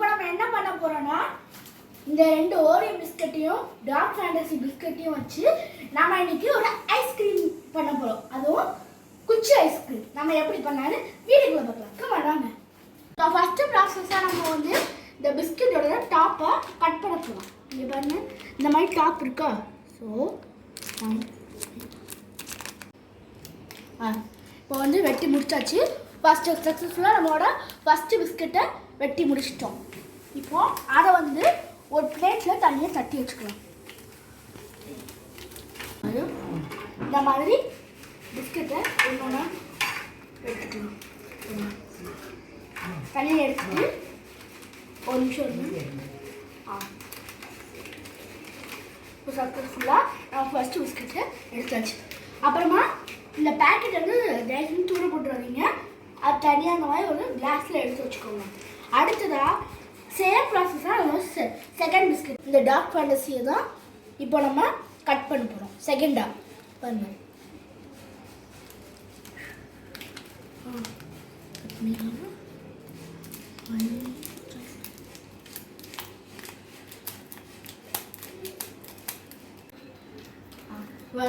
இப்போ நம்ம என்ன பண்ண போறோம்னா இந்த ரெண்டு ஓரியோ பிஸ்கட்டையும் டார்க் ஃபேண்டசி பிஸ்கட்டையும் வச்சு நாம இன்னைக்கு ஒரு ஐஸ்கிரீம் பண்ண போறோம். அதுவும் குச்சி ஐஸ்கிரீம். நம்ம எப்படி பண்ணாலும் வீடியோக்குள்ள பார்க்கலாம். கமாடாங்க. ஃபர்ஸ்ட் ப்ராசஸா நம்ம வந்து இந்த பிஸ்கட்டோட டாப்பை கட் பண்ண போறோம். இங்க பாருங்க இந்த மாதிரி டாப் இருக்கா. ஸோ இப்போ வந்து வெட்டி முடிச்சாச்சு. ஃபர்ஸ்ட் சக்ஸஸ்ஃபுல்லாக நம்மளோட ஃபர்ஸ்ட் பிஸ்கட்டை வெட்டி முடிச்சிட்டோம். இப்போ அதை வந்து ஒரு பிளேட்ல தனியாக தட்டி வச்சுக்கலாம். இந்த மாதிரி பிஸ்கட்டை ஒன்றா எடுத்துக்கலாம். தனியாக எடுத்துட்டு ஒரு நிமிஷம் இருக்கு. இப்போ சக்ஸஸ்ஃபுல்லாக நம்ம ஃபர்ஸ்ட் பிஸ்கட்டை எடுத்தாச்சு. அப்புறமா இந்த பேக்கெட் வந்து தயவுசெய்து தூர போட்டுறாதீங்க. அது தனியாக அந்த மாதிரி ஒரு கிளாஸில் எடுத்து வச்சுக்கோங்க. அடுத்ததாக சேம் ப்ராசஸாக செகண்ட் பிஸ்கட் இந்த டார்க் ஃபேண்டசியை தான் இப்போ நம்ம கட் பண்ண போகிறோம். செகண்டாக பாருங்க.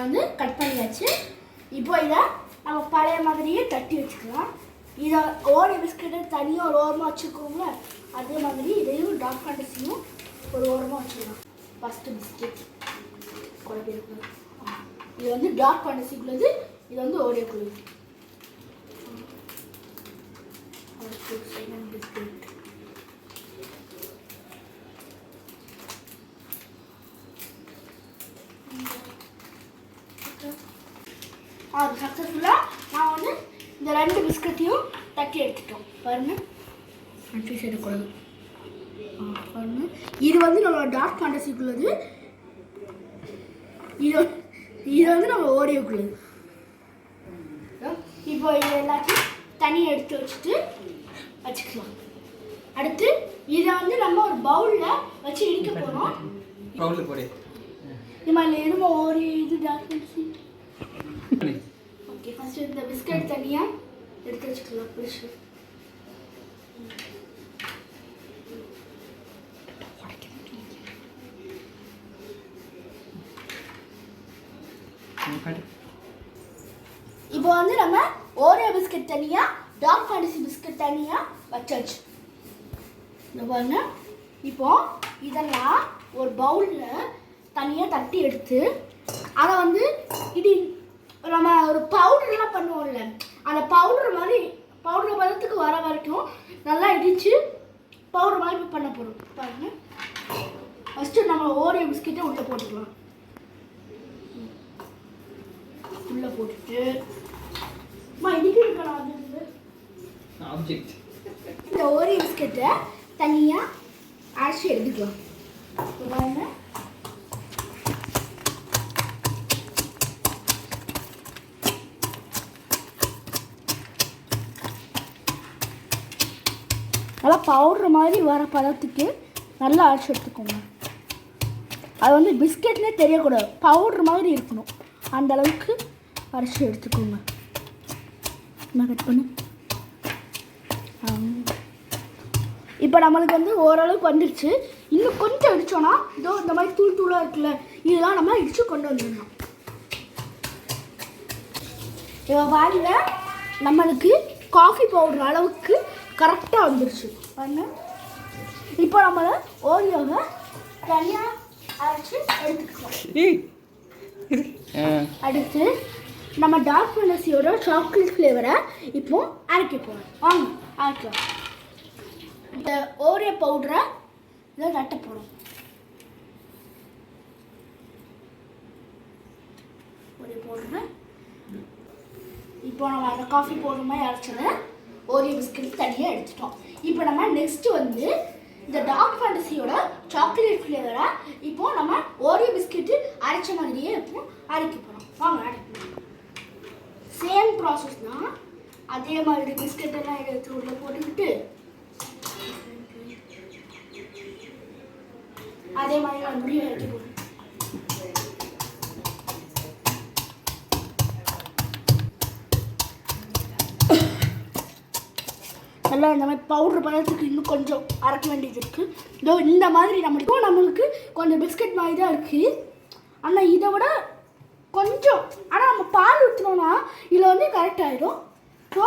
வந்து கட் பண்ணியாச்சு. இப்போ இதை நம்ம பழைய மாதிரியே தட்டி வச்சுக்கலாம். இதை ஓரியோ பிஸ்கட்டை தனியாக ஒரு ஓரமாக வச்சுருக்கோம்ல, அதே மாதிரி இதையும் டார்க் ஃபேண்டசியும் ஒரு ஓரமாக வச்சுக்கலாம். ஃபஸ்ட்டு பிஸ்கெட் குழப்பிருக்கு. இது வந்து டார்க் ஃபேண்டசிக்குள்ளது, இது வந்து ஓரியோக்குள்ளது. செகண்ட் பிஸ்கெட் அது சக்ஸஸ்ஃபுல்லாக நான் வந்து இந்த ரெண்டு பிஸ்கட்டையும் தட்டி எடுத்துட்டோம். பாருங்கள் பீஸ் எடுக்கூடாது. பாருங்கள் இது வந்து நம்மளோட டார்க் ஃபேண்டசிக்குள்ளது, இது வந்து நம்ம ஓரியோக்குள்ளது. இப்போ இது எல்லாத்தையும் தனியாக எடுத்து வச்சுக்கலாம். அடுத்து இதை வந்து நம்ம ஒரு பவுலில் வச்சு இடிக்க போகிறோம். பவுலில் போடு. இது மாதிரி எதுவும் ஒரு இது டார்க் ஃபேண்டசி. ஓகே, ஃபஸ்ட்டு இந்த பிஸ்கட் தனியாக எடுத்து வச்சுக்கலாம். பிடிச்சி இப்போ வந்து நம்ம ஓரியோ பிஸ்கட் தனியாக டார்க் ஃபேண்டசி பிஸ்கட் தனியாக வச்சாச்சு. இந்த பாருங்க. இப்போ இதெல்லாம் ஒரு பவுலில் தனியாக தட்டி எடுத்து அதை வந்து நம்ம ஒரு பவுடர்லாம் பண்ணுவோம்ல, அந்த பவுடர் பதத்துக்கு வர வரைக்கும் நல்லா இடித்து பவுடர் மாதிரி பண்ண போகிறோம். பாருங்க. ஃபஸ்ட்டு நம்ம ஓரியோ பிஸ்கெட்டை உள்ளே போட்டுக்கலாம். உள்ளே போட்டுட்டு இந்த ஓரியோ பிஸ்கெட்டை தனியாக அரைச்சி எடுத்துக்கலாம். பாருங்க. நல்லா பவுடர் மாதிரி வர பதத்துக்கு நல்லா அரைச்சி எடுத்துக்கோங்க. அது வந்து பிஸ்கெட்னே தெரியக்கூடாது, பவுடர் மாதிரி இருக்கணும். அந்த அளவுக்கு அரைச்சி எடுத்துக்கோங்க. நான் கட் பண்ணு. இப்போ நம்மளுக்கு வந்து ஓரளவுக்கு வந்துடுச்சு. இன்னும் கொஞ்சம் இடிச்சோன்னா இதோ இந்த மாதிரி தூள் தூளாக இருக்குல்ல, இதெல்லாம் நம்ம இடித்து கொண்டு வந்துடலாம். இப்போ பாருங்க, நம்மளுக்கு காஃபி பவுடர் அளவுக்கு கரெக்டாக வந்துடுச்சு. பாருங்க. இப்போ நம்மள ஓரியோவை தனியாக அரைச்சி எடுத்துக்கலாம். அடுத்து நம்ம டார்க் ஃபேண்டசியோட சாக்லேட் ஃப்ளேவரை இப்போ அரைக்க போகிறோம். வாங்க அரைக்கலாம். இந்த ஓரியோ பவுடரை இதை நட்ட போகிறோம். ஓரியோ பவுடரை இப்போ நம்ம அந்த காஃபி பவுடர் மாதிரி அரைச்சதை ஓரியோ பிஸ்கட் தனியாக எடுத்துட்டோம். இப்போ நம்ம நெக்ஸ்ட்டு வந்து இந்த டார்க் ஃபேண்டசியோட சாக்லேட் ஃப்ளேவரை இப்போ நம்ம ஓரியோ பிஸ்கெட்டு அரைச்ச மாதிரியே இப்போ அரைக்க போகிறோம். வாங்க அரைக்கலாம். சேம் ப்ராசஸ் தான். அதே மாதிரி பிஸ்கெட்டெல்லாம் எடுத்து உள்ளே போட்டுக்கிட்டு அதே மாதிரி நான் முடிவு அரைக்க போகிறேன். நல்லா இந்த மாதிரி பவுடர் பதத்துக்கு இன்னும் கொஞ்சம் அரைக்க வேண்டியது இருக்குது. இதோ இந்த மாதிரி நம்மளுக்கு கொஞ்சம் பிஸ்கட் மாதிரி தான் இருக்குது. ஆனால் இதை விட கொஞ்சம் ஆனால் நம்ம பால் ஊற்றினோன்னா இதில் வந்து கரெக்ட் ஆகிடும். ஸோ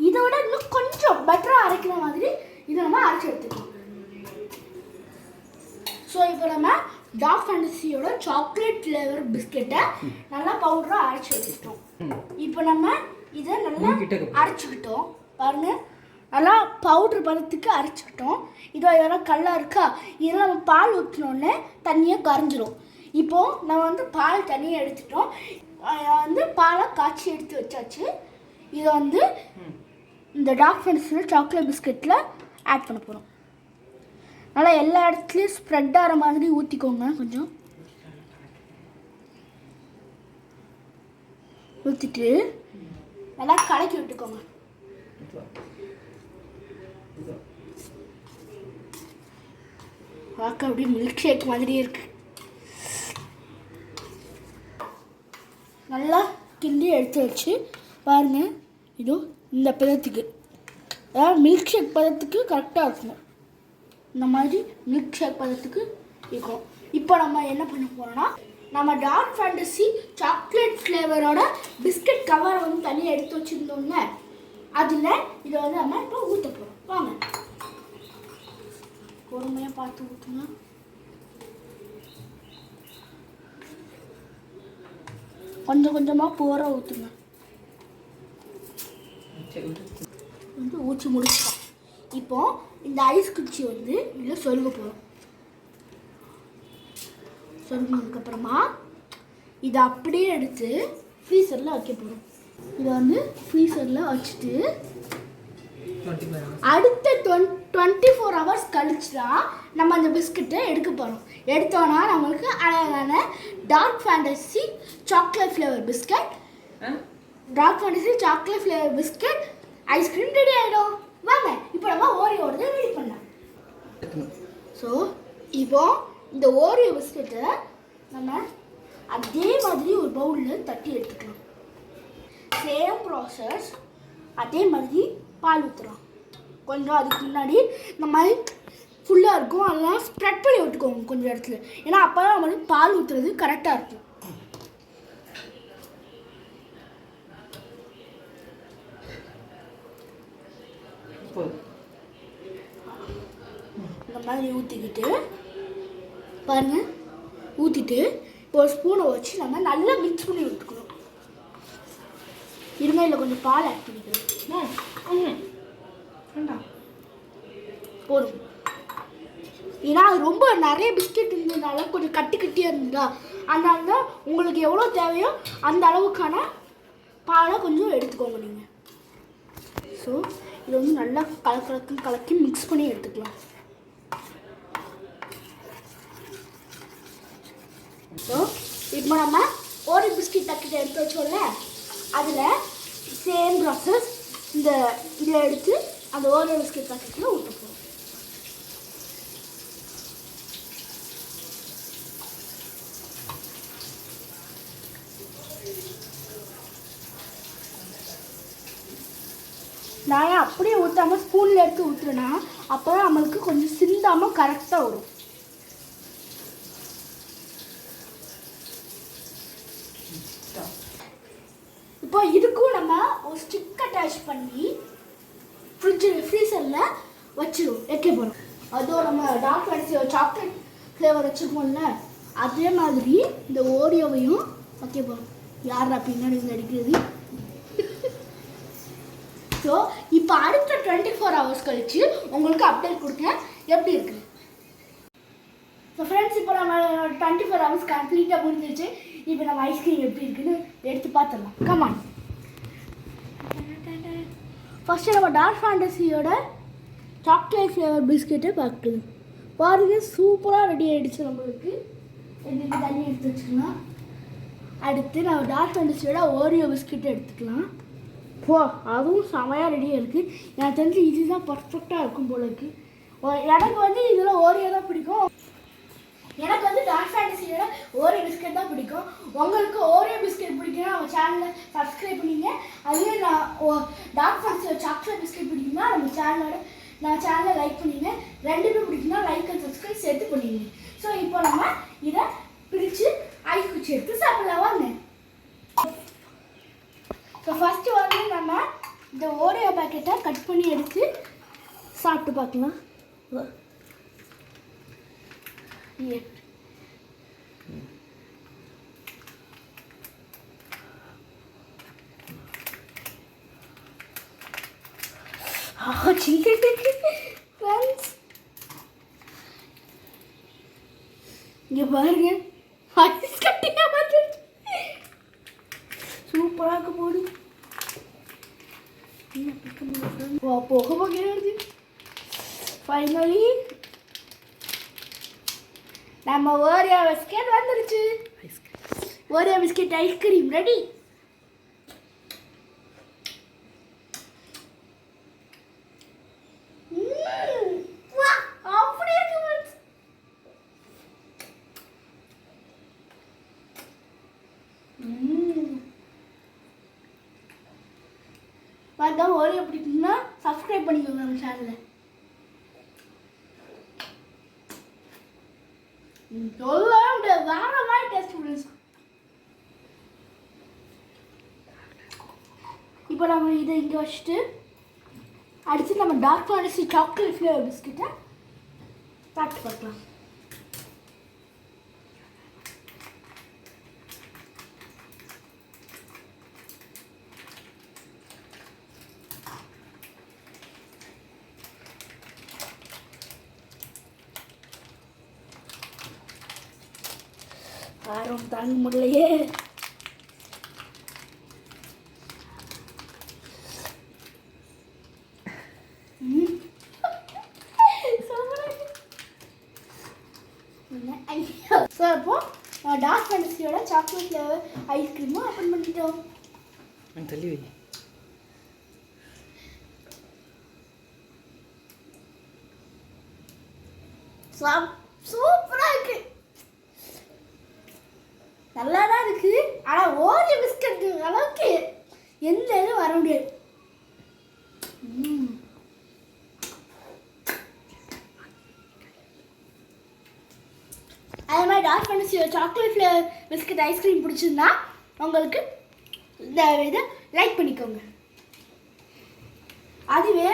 இதை விட இன்னும் கொஞ்சம் பெட்டராக அரைக்கிற மாதிரி இதை நம்ம அரைச்சி எடுத்துக்கலாம். ஸோ இப்போ நம்ம டார்க் ஃபேண்டஸியோட சாக்லேட் ஃப்ளேவர் பிஸ்கெட்டை நல்லா பவுடராக அரைச்சி எடுத்துக்கிட்டோம். இப்போ நம்ம இதை நல்லா அரைச்சிக்கிட்டோம். பாருங்கள், நல்லா பவுட்ரு பதத்துக்கு அரைச்சிக்கிட்டோம். இதெல்லாம் கல்லாக இருக்கா, இதெல்லாம் நம்ம பால் ஊற்றினோடனே தண்ணியாக கரைஞ்சிரும். இப்போது நம்ம வந்து பால் தண்ணியை எடுத்துட்டோம். வந்து பாலை காய்ச்சி எடுத்து வச்சாச்சு. இதை வந்து இந்த டார்க் ஃபேண்டஸியோட சாக்லேட் பிஸ்கெட்டில் ஆட் பண்ண போகிறோம். நல்லா எல்லா இடத்துலையும் ஸ்ப்ரெட் ஆகிற மாதிரி ஊற்றிக்கோங்க. கொஞ்சம் ஊற்றிட்டு நல்லா கலக்கி விட்டுக்கோங்க. பார்க்க அப்படியே மில்க் ஷேக் மாதிரியே இருக்கு. நல்லா கிண்டி எடுத்து வச்சு பாருங்க, இதோ இந்த பதத்துக்கு, அதாவது மில்க் ஷேக் பதத்துக்கு கரெக்டாக இருக்கணும். இந்த மாதிரி மில்க் ஷேக் பதத்துக்கு இருக்கும். இப்போ நம்ம என்ன பண்ண போகிறோம்னா, நம்ம டார்க் ஃபேண்டஸி சாக்லேட் ஃப்ளேவரோட பிஸ்கட் கவரை வந்து தனியாக எடுத்து வச்சுருந்தோங்க, அதில் இதை வந்து நம்ம இப்போ ஊற்ற போகிறோம். வாங்க, பொறுமையாக பார்த்து ஊற்றுங்க. கொஞ்சம் கொஞ்சமாக போகிற ஊற்றுங்க. வந்து ஊற்றி முடிச்சிட்டோம். இப்போ இந்த ஐஸ் குச்சி வந்து இதில் சொருக போகிறோம். சொருகினதுக்கப்புறமா இதை அப்படியே எடுத்து ஃப்ரீசரில் வைக்க போகிறோம். இதை வந்து ஃப்ரீசரில் வச்சுட்டு அடுத்த 24 hours கழிச்சு தான் நம்ம அந்த பிஸ்கட்டை எடுக்க போகிறோம். எடுத்தோன்னா நம்மளுக்கு அழகான Dark Fantasy chocolate flavour biscuit, Dark Fantasy chocolate flavour biscuit ice cream ready ஆகிடும். வாங்க இப்போ நம்ம ஓரியோட ரெடி பண்ணலாம். ஸோ இப்போ இந்த ஓரியோ பிஸ்கட்டை நம்ம அதே மாதிரி ஒரு பவுலில் தட்டி எடுத்துக்கலாம். சேம் ப்ராசஸ், அதே மாதிரி பால் ஊற்றுறோம். கொஞ்சம் அதுக்கு முன்னாடி இந்த மாதிரி ஃபுல்லாக இருக்கும், அதெல்லாம் ஸ்ப்ரெட் பண்ணி விட்டுக்கோங்க கொஞ்சம் இடத்துல. ஏன்னா அப்போ தான் நம்மளுக்கு பால் ஊற்றுறது கரெக்டாக இருக்கும். இந்த மாதிரி ஊற்றிக்கிட்டு பாருங்க, ஊற்றிட்டு ஒரு ஸ்பூனை வச்சு நம்ம நல்லா மிக்ஸ் பண்ணி விட்டுக்கணும். இருங்க, இல்லை கொஞ்சம் பால் ஆட் பண்ணிக்கிறோம். போதும். ஏன்னா அது ரொம்ப நிறைய பிஸ்கெட் இருந்ததுனால கொஞ்சம் கட்டி கட்டியாக இருந்ததா, அதனால தான் உங்களுக்கு எவ்வளோ தேவையோ அந்த அளவுக்கான பாலை கொஞ்சம் எடுத்துக்கோங்க நீங்கள். ஸோ இதை வந்து நல்லா கலக்கி மிக்ஸ் பண்ணி எடுத்துக்கலாம். ஸோ இப்போ நம்ம ஒரு பிஸ்கட் பாக்கெட் எடுத்து வச்சோம்ல, அதில் சேம் ப்ராசஸ் இந்த இதில் எடுத்து அந்த ஓரியோ பிஸ்கட் பாக்கெட்டில் ஊற்ற போகிறோம். நான் அப்படியே ஊற்றாமல் ஸ்பூனில் எடுத்து ஊற்றுறேன்னா அப்போ தான் நம்மளுக்கு கொஞ்சம் சிந்தாமல் கரெக்டாக வரும். இப்போ இதுக்கும் நம்ம ஒரு ஸ்டிக் அட்டாச் பண்ணி ஃப்ரீசரில் வைக்க போகிறோம். அதுவும் நம்ம டார்க் ஃபேண்டஸி சாக்லேட் ஃப்ளேவர் வச்சுருக்கோம்ல, அதே மாதிரி இந்த ஓரியோவையும் வைக்க போகிறோம். யாரா பின்னாடி அடிக்கிறது? ஸோ இப்போ அடுத்த 24 hours கழிச்சு உங்களுக்கு அப்டேட் கொடுக்கேன் எப்படி இருக்குது. ஸோ ஃப்ரெண்ட்ஸ், இப்போ நம்ம 24 hours கம்ப்ளீட்டாக முடிஞ்சிருச்சு. இப்போ நம்ம ஐஸ்கிரீம் எப்படி இருக்குன்னு எடுத்து பார்த்துடலாம். கமான். ஃபஸ்ட்டு நம்ம டார்க் ஃபேண்டஸியோட சாக்லேட் ஃப்ளேவர் பிஸ்கெட்டை பார்க்குறது பாருங்கள், சூப்பராக ரெடி ஆகிடுச்சு. நம்மளுக்கு எதுக்கு தண்ணி எடுத்து வச்சுக்கலாம். அடுத்து நம்ம டார்க் ஃபேண்டஸியோட ஓரியோ பிஸ்கெட்டை எடுத்துக்கலாம். அதுவும் செமையாக ரெடியாக இருக்குது. எனக்கு தெரிஞ்சு இதுதான் பர்ஃபெக்டாக இருக்கும் போல இருக்குது. எனக்கு வந்து இதில் ஓரியோ தான் பிடிக்கும். எனக்கு வந்து டார்க் ஃபேண்டஸியோட ஓரியோ பிஸ்கட் தான் பிடிக்கும். உங்களுக்கு ஓரியோ பிஸ்கட் பிடிக்குன்னா நம்ம சேனலை சப்ஸ்கிரைப் பண்ணிங்க. அதுவே நான் டார்க் ஃபேண்டஸியோட சாக்லேட் பிஸ்கட் பிடிக்குன்னா நம்ம சேனலை லைக் பண்ணிங்க. ரெண்டுமே பிடிக்குன்னா லைக் அண்ட் சப்ஸ்கிரைப் சேர்த்து பண்ணிங்க. ஸோ இப்போ நம்ம இதை பிரித்து ஐஸ் குச்சி எடுத்து சாப்பிடலாம் வாங்க. ஸோ ஃபஸ்ட்டு வந்து நம்ம இந்த ஓரியோ பேக்கெட்டை கட் பண்ணி எடுத்து சாப்பிட்டு பார்க்கலாம். இங்க பாருங்க, ஐஸ் கட்டியா வந்து சூப்பராக போடு. போக போகிறது. ஃபைனலி நம்ம ஓரியோ பிஸ்கட் வந்துருச்சு. Oreo biscuit ice cream ready. பார்த்தா ஓரியோ பிடிக்குன்னா சப்ஸ்கிரைப் பண்ணிக்கோங்க நம்ம சேனலை. சொல்லவே முடியாது, வேற மாதிரி டேஸ்ட் ஃப்ரெண்ட்ஸ். இப்போ நம்ம இதை இங்கே வச்சுட்டு அடுத்து நம்ம டார்க் ஃபேண்டஸி சாக்லேட் ஃப்ளேவர் பிஸ்கட்டை சாப்பிட்டு பார்க்கலாம். ஆரம் தாங்க முடியலையே. ஸோ இப்போ டார்க் ஃபேண்டஸியோட சாக்லேட் ஃப்ளேவர் ஐஸ்கிரீமும் ஓப்பன் பண்ணிட்டோம். தள்ளி வை. சூப்பராக இருக்கு, நல்லா தான் இருக்கு. ஆனால் ஓரியோ பிஸ்கட் அளவுக்கு எந்த இதுவும் வர முடியாது. அதே மாதிரி டார்க் ஃபேண்டஸியோட சாக்லேட் ஃப்ளேவர் பிஸ்கட் ஐஸ்கிரீம் பிடிச்சிருந்தா உங்களுக்கு இந்த இதை லைக் பண்ணிக்கோங்க. அதுவே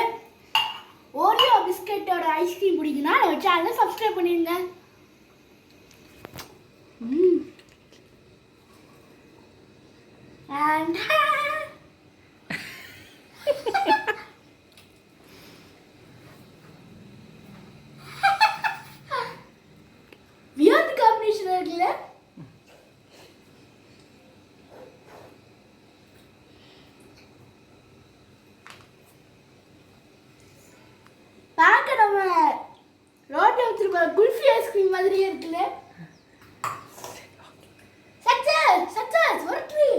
ஓரியோ பிஸ்கட்டோட ஐஸ்கிரீம் பிடிக்குன்னா நம்ம சேனலை சப்ஸ்கிரைப் பண்ணிடுங்க. And weird combination இருக்குல்ல. பார்க்க நம்ம ரோட்ல வச்சிருக்க குல்ஃபி ஐஸ்கிரீம் மாதிரியே இருக்குல்ல. சக்சஸ் ஒர்க்லி.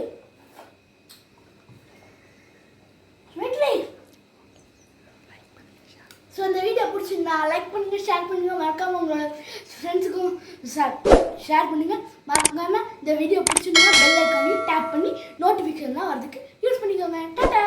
ஸோ இந்த வீடியோ பிடிச்சிருந்தா லைக் பண்ணுங்க, ஷேர் பண்ணுங்க, மறக்காம உங்களோட ஃப்ரெண்ட்ஸுக்கும் ஷேர் பண்ணுங்க. மறக்காம இந்த வீடியோ பிடிச்சிருந்தா பெல் ஐக்கானையும் டேப் பண்ணி நோட்டிஃபிகேஷன்லாம் வரதுக்கு யூஸ் பண்ணிக்கோங்க. டாடா.